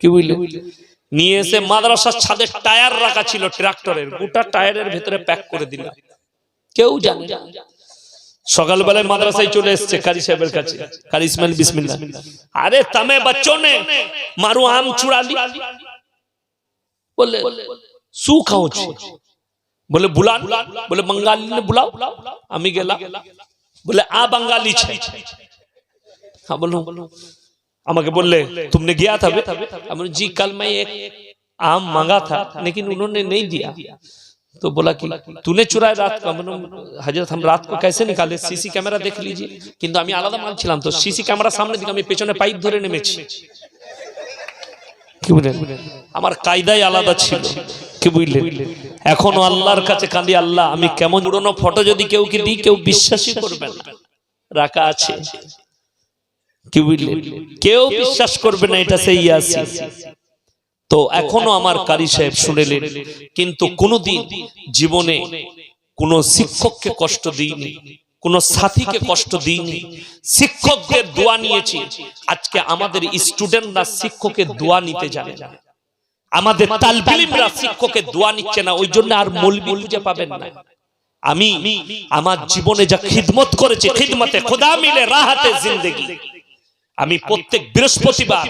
কি বুঝলে, নিয়ে এসে মাদ্রাসার ছাদে টায়ার রাখা ছিল ট্রাক্টরের, গোটা টায়ারের ভেতরে প্যাক করে দিলাম, কেউ জানে না। সকালবেলায় মাদ্রাসায় চলে এসেছে কারি সাহেবের কাছে, কারি ইসমাইল বিসমিল্লাহ, আরে तमे बच्चों ने मारू आम चुरा ली, बोले सू खाऊं छी, बोले बुलान, बोले बंगाली ने बुलाओ, আমি গেলাম, बोले आ बंगाली छे, हाँ बोलो, আমাকে বললে तुमने गया था, हमने जी कल मैं एक आम मांगा था लेकिन उन्होंने नहीं दिया, तो बोला कि तूने चुराया रात को, हजरत हम रात को कैसे निकाले, सीसी कैमरा देख लीजिए, किंतु আমি আলাদা মাল ছিলাম তো सीसी कैमरा सामने दिखे, আমি পেছনে পাইপ ধরে নেমেছি, কি বলেন, আমার কায়দাই আলাদা ছিল, কি বুঝলেন। এখনো আল্লাহর কাছে কাঁদি, আল্লাহ আমি কেমন, পুরনো ফটো যদি কেউ কি দিই কেউ বিশ্বাসই করবে না, রাখা আছে, কি বুঝলেন, কেউ বিশ্বাস করবে না এটা সেই ইয়াসিন। তো এখনো আমার কারি সাহেব শুনেলেন, কিন্তু কোনদিন জীবনে কোন শিক্ষককে কষ্ট দিইনি, কোন সাথীকে কষ্ট দিইনি, শিক্ষকদের দোয়া নিয়েছি। আজকে আমাদের স্টুডেন্টরা শিক্ষকের দোয়া নিতে জানে না, আমাদের তালিবে ইলমরা শিক্ষকের দোয়া নিচ্ছে না, ওই জন্য আর মৌলবি খুঁজে পাবেন না। আমি আমার জীবনে যা খিদমত করেছি, খিদমতে খোদা মিলে রাহাতে জিন্দেগি, আমি প্রত্যেক বৃহস্পতিবার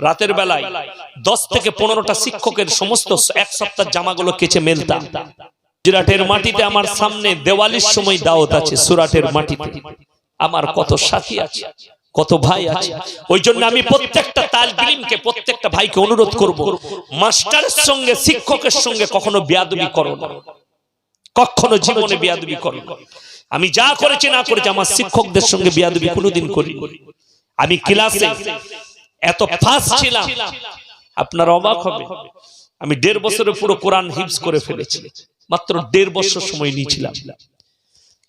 রাতের বেলায় 10 থেকে 15টা শিক্ষকের সমস্ত এক সপ্তাহ জামাগুলো কেচে মেলতাম। সুরাটের মাটিতে আমার সামনে দেওয়ালির সময় দাওয়াত আছে, সুরাটের মাটিতে আমার কত সাথী আছে, কত ভাই আছে। ওই জন্য আমি প্রত্যেকটা তালিবে ইলমকে, প্রত্যেকটা ভাইকে অনুরোধ করব, মাস্টারের সঙ্গে শিক্ষকের সঙ্গে কখনো বেয়াদবি করো না, কখনো জীবনে বেয়াদবি করো না। আমি যা করেছি না করেছি আমার শিক্ষকদের সঙ্গে বেয়াদবি কোনোদিন করি। আমি ক্লাসে এত ফাস্ট ছিলাম, আপনারা অবাক হবে, আমি 1.5 বছরে পুরো কোরআন হিফজ করে ফেলেছি, মাত্র 1.5 বছর সময় নিয়েছিলাম।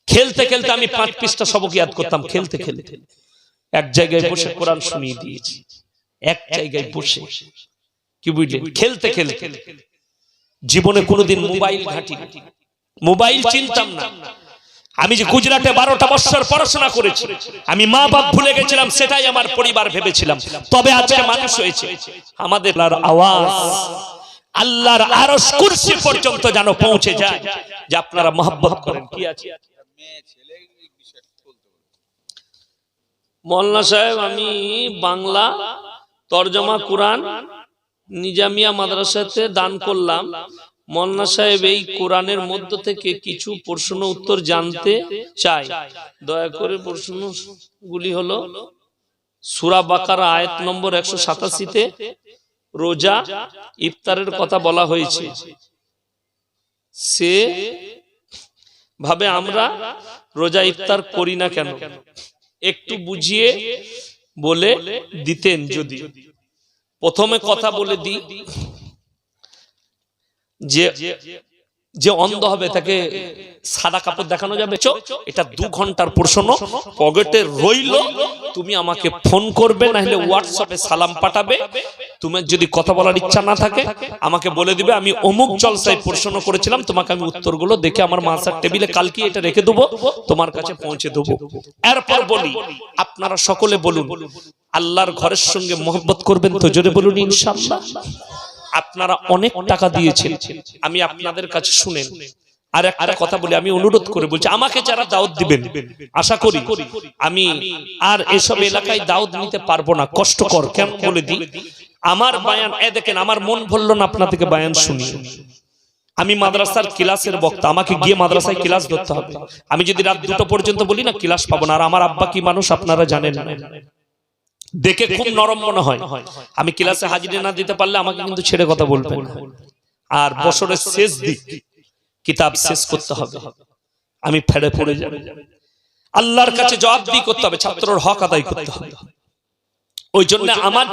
খেলতে খেলতে আমি 5 পৃষ্ঠা সবক ইয়াদ করতাম, খেলতে খেলতে এক জায়গায় বসে কোরআন শুনিয়ে দিয়েছি, এক জায়গায় বসে, কি বুঝলেন, খেলতে খেলতে। জীবনে কোনোদিন মোবাইল ঘাঁটিনি, মোবাইল চিনতাম না। আমি যে গুজরাটে 12টা বছর পড়াশোনা করেছি, আমি মা বাপ ভুলে গেছিলাম, সেটাই আমার পরিবার ভেবেছিলাম। তবে আজকে মানুষ হয়েছে, আমাদের আওয়াজ আল্লাহর আরশ কুরসি পর্যন্ত যেন পৌঁছে যায়, যে আপনারা মহব্বত করেন। কি আছে মোল্লা সাহেব, আমি বাংলা তরজমা কোরআন নিজামিয়া মাদ্রাসাতে দান করলাম। মোল্লা সাহেব এই কোরআনের মধ্য থেকে কিছু প্রশ্ন উত্তর জানতে চাই, দয়া করে প্রশ্নগুলি হলো, সূরা বাকারা আয়াত নম্বর 187-তে রোজা ইফতারের কথা বলা হয়েছে, সে ভাবে আমরা রোজা ইফতার করি না কেন, একটু বুঝিয়ে বলে দিতেন যদি। প্রথমে কথা বলে দিই, যে অন্ধ হবে তাকে সাদা কাপড় দেখানো যাবে? এটা 2 ঘন্টার প্রশ্ন, পকেটে রইল, তুমি আমাকে ফোন করবে, না হলে হোয়াটসঅ্যাপে সালাম পাঠাবে। তোমার যদি কথা বলার ইচ্ছা না থাকে আমাকে বলে দিবে, আমি অমুক জলসায় প্রশ্ন করেছিলাম, তোমাকে আমি উত্তরগুলো দেখে আমার মাসার টেবিলে কালকে এটা রেখে দেবো, তোমার কাছে পৌঁছে দেবো। এরপর বলি, আপনারা সকলে বলুন আল্লাহর ঘরের সঙ্গে মহব্বত করবেন তো? জোরে বলুন ইনশাআল্লাহ। আপনারা অনেক টাকা দিয়েছেন, আমি আপনাদের কাছে শুনেন। আর একটা কথা বলি, আমি অনুরোধ করে বলছি, আমাকে যারা দাওয়াত দিবেন, আশা করি আমি আর এসব এলাকায় দাওয়াত নিতে পারবো না, কষ্টকর। কেন বলে দিই, আমার বায়ান, দেখেন আমার মন ভরল না আপনাদেরকে বায়ান শুনি। আমি মাদ্রাসার ক্লাসের বক্তা, আমাকে গিয়ে মাদ্রাসায় ক্লাস ধরতে হবে। আমি যদি রাত 2টা পর্যন্ত বলি না, ক্লাস পাবো না। আর আমার আব্বা কি মানুষ আপনারা জানেন না, দেখে খুব নরম মনে হয়। আমি ক্লাসে হাজিরি না দিতে পারলে আমাকে কিন্তু ছেড়ে কথা বলবেন। আর বছরের শেষ দিক কিতাব শেষ করতে হবে, আমি ফেড়ে পড়ে যাব। আল্লাহর কাছে জবাবদিহি করতে হবে, ছাত্রর হক আদায় করতে হবে। ওই জন্য আমার